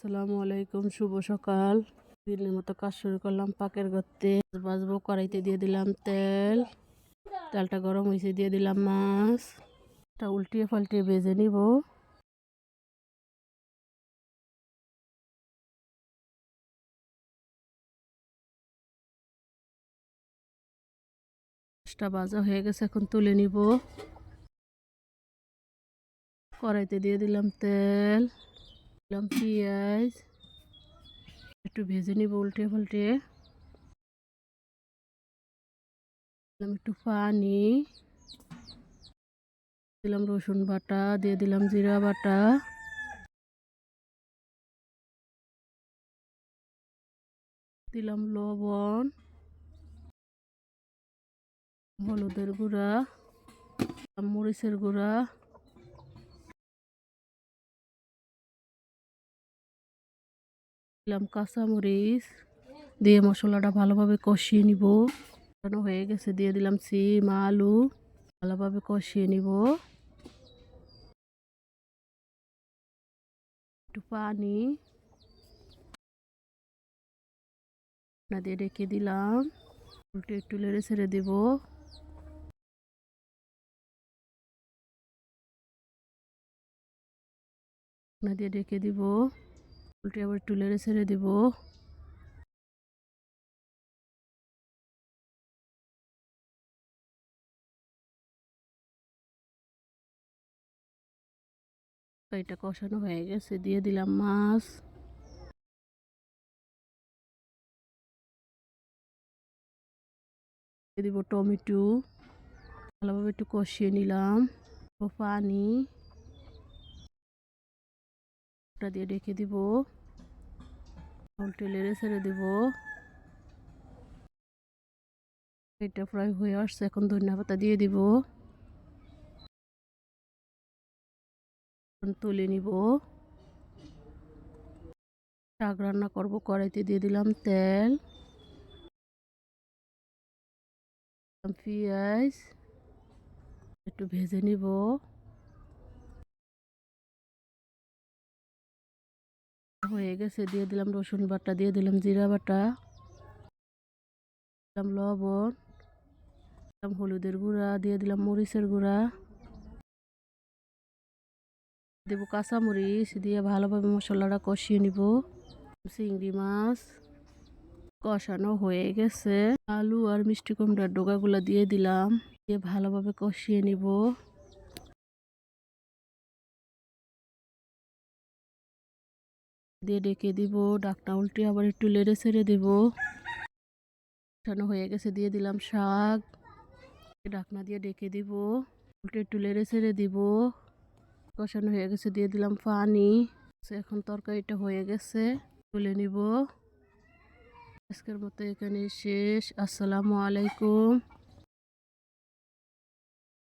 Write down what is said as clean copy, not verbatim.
আসসালামু আলাইকুম, শুভ সকাল। দিনের মতো কাজ শুরু করলাম পাকের গর্তে। বাজবো, কড়াইতে দিয়ে দিলাম তেল। তেলটা গরম হয়েছে, দিয়ে দিলাম মাছ। এটা উল্টিয়ে পাল্টিয়ে ভেজে নিব। মাছটা ভাজা হয়ে গেছে, এখন তুলে নিব। কড়াইতে দিয়ে দিলাম তেল, দিলাম পেঁয়াজ, একটু ভেজে নিব উল্টিয়ে পাল্টিয়ে। দিলাম একটু পানি, দিলাম রসুন বাটা, দিয়ে দিলাম জিরা বাটা, দিলাম লবণ, হলুদের গুঁড়া, মরিচের গুঁড়া, দিলাম কাঁচামরিচ, দিয়ে মশলাটা ভালোভাবে কষিয়ে নিব। হয়ে গেছে, দিয়ে দিলাম সিম আলু, ভালোভাবে কষিয়ে নিব। একটু পানি দিয়ে রেখে দিলাম। উল্টে একটু নেড়ে ছেড়ে দিব। দিয়ে রেখে দিব। উল্টে আবার একটু নেড়ে ছেড়ে দিব। এটা কষানো হয়ে গেছে, দিয়ে দিলাম মাছ। দিয়ে দিব টমেটো, ভালোভাবে একটু কষিয়ে নিলাম। পানি দিয়ে রেখে দিব। উল্টে নেড়ে ছেড়ে দিব। এটা ফ্রাই হয়ে আসছে, এখন ধনিয়া পাতা দিয়ে দিব। তুলে নিব। শাক রান্না করব, কড়াইতে দিয়ে দিলাম তেল, পেঁয়াজ, একটু ভেজে নিব। হয়ে গেছে, দিয়ে দিলাম রসুন বাটা, দিয়ে দিলাম জিরা বাটা, দিলাম লবণ, দিলাম হলুদের গুঁড়া, দিয়ে দিলাম মরিচের গুঁড়া, দেবো কাঁচামরিচ, দিয়ে ভালোভাবে মশলাটা কষিয়ে নিব। চিংড়ি মাছ কষানো হয়ে গেছে, আলু আর মিষ্টি কুমড়ার ডগাগুলো দিয়ে দিলাম, দিয়ে ভালোভাবে কষিয়ে নিব। দিয়ে ডেকে দিব, ডাকনা উল্টে আবার একটু নেড়ে ছেড়ে দিব। কষানো হয়ে গেছে, দিয়ে দিলাম শাক, ঢাকনা দিয়ে ডেকে দিব। উল্টে একটু নেড়ে ছেড়ে দিব। কষানো হয়ে গেছে, দিয়ে দিলাম পানি। এখন তরকারিটা হয়ে গেছে, তুলে নিব। আজকের মতো এখানে শেষ। আসসালামু আলাইকুম।